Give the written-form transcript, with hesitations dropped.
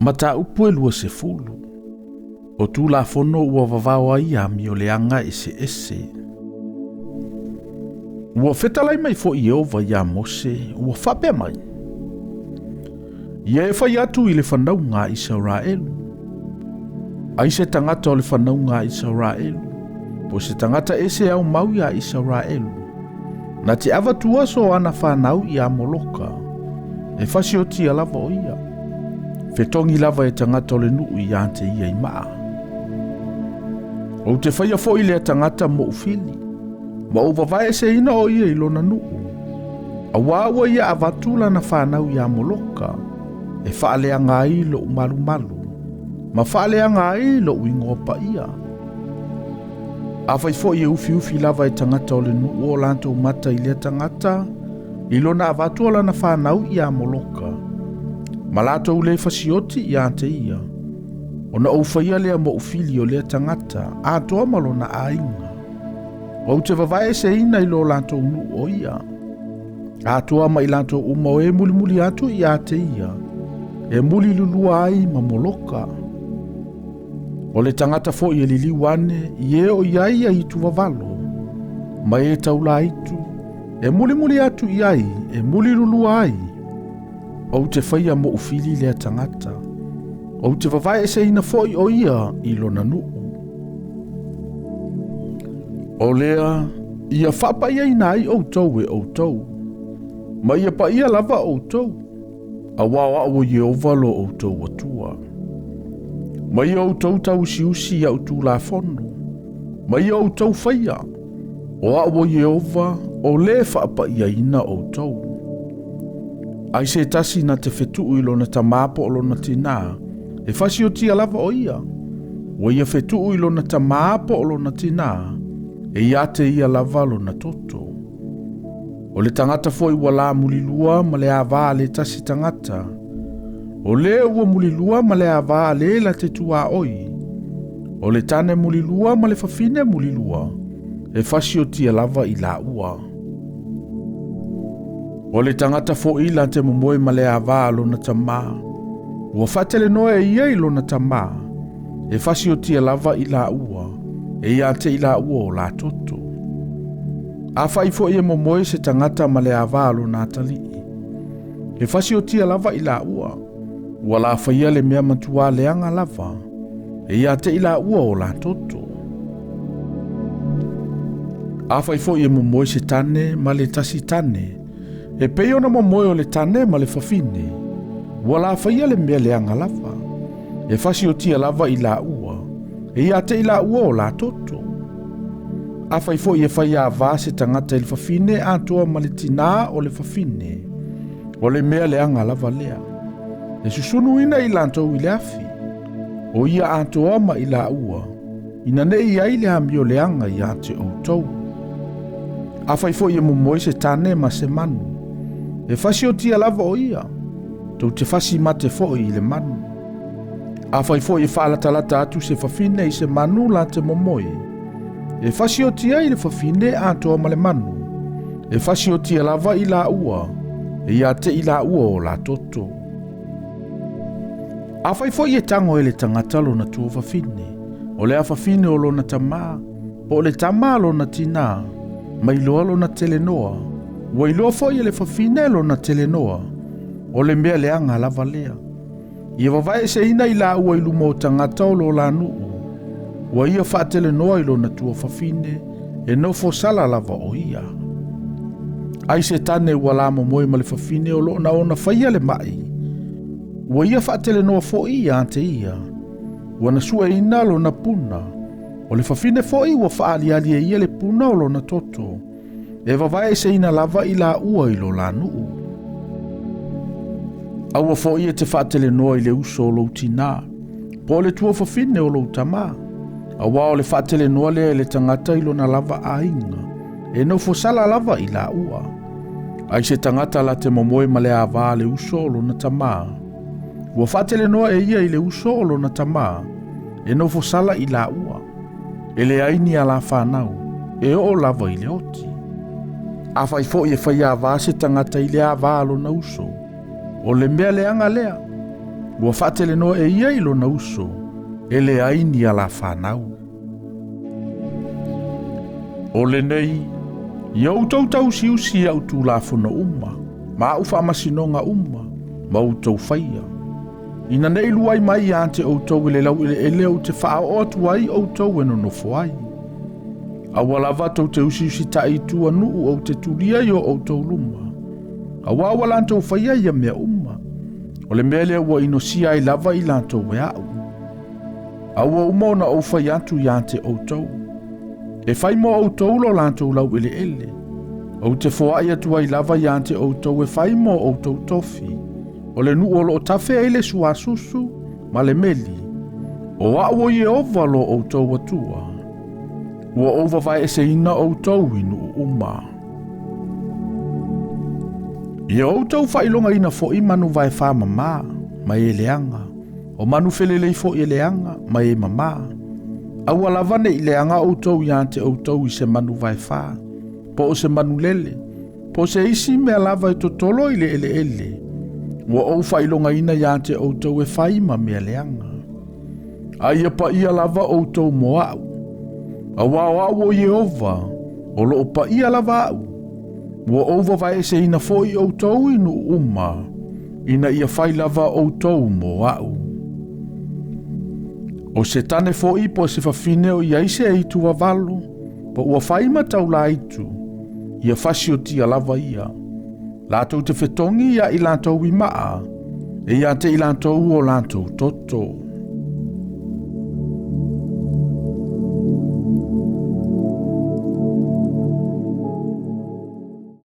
Mata upu e lua se fulu. O tu la fono ua vavawa ia mi o leanga ese. Ua fetalai mai fo i ova ia Mose, ua whape mai. Ia e whai atu i le whanau ngā Israelu. Ai se tangata o le whanau ngā Israelu. Po se tangata ese au mau ia Israelu. Na te awa tua so ana whanau ia Moloka. E whasi o tia lava o ia. Fetongi lava e tangata o le nuu i ante ia i maa. O te whaia fo i le tangata mo ufili. Ma o vavae se ina o ia i lona nuu. A wawa ia avatula na whanau ia Moloka. E whaalea ngā i lo umaru. Ma whaalea ngā i lo uingopa ia. A whai fo i ufi lava e tangata o le nuu o lanto mata i le tangata. I lona avatula na whanau ia Moloka. Ma lato ule fasioti i ante ia. O na ufaia lea mo ufili o lea tangata. A toa malona a inga. O te vavae se ina i lo lanto unu o ia. A toa ma i lanto uma o e muli atu i ate ia. E muli lulua ai ma Moloka. O le tangata fo i lili wane i e o iai i tu vavalo. Ma e taula itu. E muli atu i ai. E muli lulua ai. O te whaia mo ufili lea tangata. O te vavae se ina fo i o ia i lona nuu. O lea, ia whapaia ina ai outou e outou. Ma ia pa ia lava outou. A wawa o Yehova lo outou atua. Ma ia outou tau usi ia utu la fono. Ma ia outou whaia. O o Yehova o le whapaia ina outou. Ai se tasi na te whetu i lona tamapo o lona tina. E whasi o tia lava o ia. O ia whetu i lona tamapo o lona tina. E ia te ia lava lona toto. O le tangata foi wala mulilua ma le ava le tasi tangata. O le ua mulilua ma le ava le la te tua oi. O le tane mulilua ma le fafine mulilua. E whasi o tia lava i la ua. O le tangata foi la te momoe ma le ava lona tama. Ua whatele noe ia i lona tama. E whasi o tia lava i la ua. E ia te i la ua o la toto. A whai fo ia momoe se tangata ma le avalo nā talii. E whasi o tia lava i la ua. Ua la whaia le mea matua leanga lava. E ia te i la ua o la toto. A whai fo ia momoe se tane ma le tasi tane. E peo na momoe o le tane ma le fafine. Ua la whaia le mea leanga lava. E whasi o tia lava i la ua. E ia te i la ua o la toto. A whai fo i e whai a vase tangata i le fafine a toa ma le tina o le fafine. O le mea leanga lava lea. E susunu ina i lantou i le afi. O ia a toa ma i la ua. Ina ne i ai le hamio leanga i a te outou. A whai fo i e momoe se tane ma se manu. E whasi o tia lava o ia. Tau te whasi ma te fo i le manu. A whai fo i whaalatalata atu se fafine i se manu la te momoe. E whasi o tia i le whawhine a toa ma le manu. E whasi o tia lava i la ua. E ia te i la ua o la toto. A whai fo i e tango e le tangata lo na tua whawhine. O le a whawhine o lo na tama. Po le tama lo na tina. Ma iloa lo na telenoa. Wa iloa fo i le whawhine lo na telenoa. O le mea leanga lava lea. Ia wawai se ina i la ua ilu mo tangata o lo la nuu. Wa ia whaatele noa ilo na tua whawhine, e no fosala lava o ia. Ai se tane ua la momoe ma le whawhine o lo na ona whaia le mai. Wa ia whaatele noa fo ia ante ia. Wa na sua ina lo na puna. O le whawhine fo i wa whaaliali e ia le puna o lo na toto. E wawai se ina lava i la ua ilo la nuu. Aua fo ia te whaatele noa i le uso o lo tina. Po le tua whawhine o lo tamaa. Awa o le whaatele noa lea le tangata ilo na lava a inga. E no fosala lava i la ua. Ai se tangata la te momoe ma le ava le uso o lo na tamaa. Ua whaatele noa e ia i le uso o lo na tamaa. E no fosala i la ua. E le aini a la whanau. E o lava i le oti. A whai fo i e whai a se tangata i le ava lo na uso. O le mea leanga lea. ua whaatelenoa e ia ilo na uso, e le aini a la whanau. O le nei, ia utau tau siusi au tu la funa ma ufa amasinonga ma utau whaia. Ina nei luai mai ante outou le lau ele o te whao atu ai outou eno no foai. Awa lava tau te usi tai tua nuu o te tulia yo outou luma. Awa lantou whaia ia mea o le mele ua inosia ai lava i lantou me au. Awa umona o whai atu i ante outou. E whai mo outou lo lantou lau ele. O te foai atu ai lava i ante outou e whai mo outou tofi. O le nu o lo tafe ele sua susu, ma le meli. O ao i ova lo outou atua. Ua ova vai e se ina outou inu Ia outou whailonga ina fo i manu vai wha mama, ma e leanga. O manu felelei fo i leanga, ma e mama. Aua lavane i leanga outou i ante outou i se manu vai wha. Po o se manu lele. Po se isi mea lava i totolo i le ele. Ua ou whailonga ina i ante outou e whaima mea leanga. Aia pa ia lava outou mo au. Awa o Yehova, o lo pa ia lava au. Ua ouva vai se ina fo i outou inu ina ia whai lava outou mo au. O se tane fo i po se whawhine o ia ise e itu wavalo, po ua whaima tau la itu, ia whasio tia lava ia. Lātou te whetongi ia i lātou i maa, e ia te i lātou o lātou toto.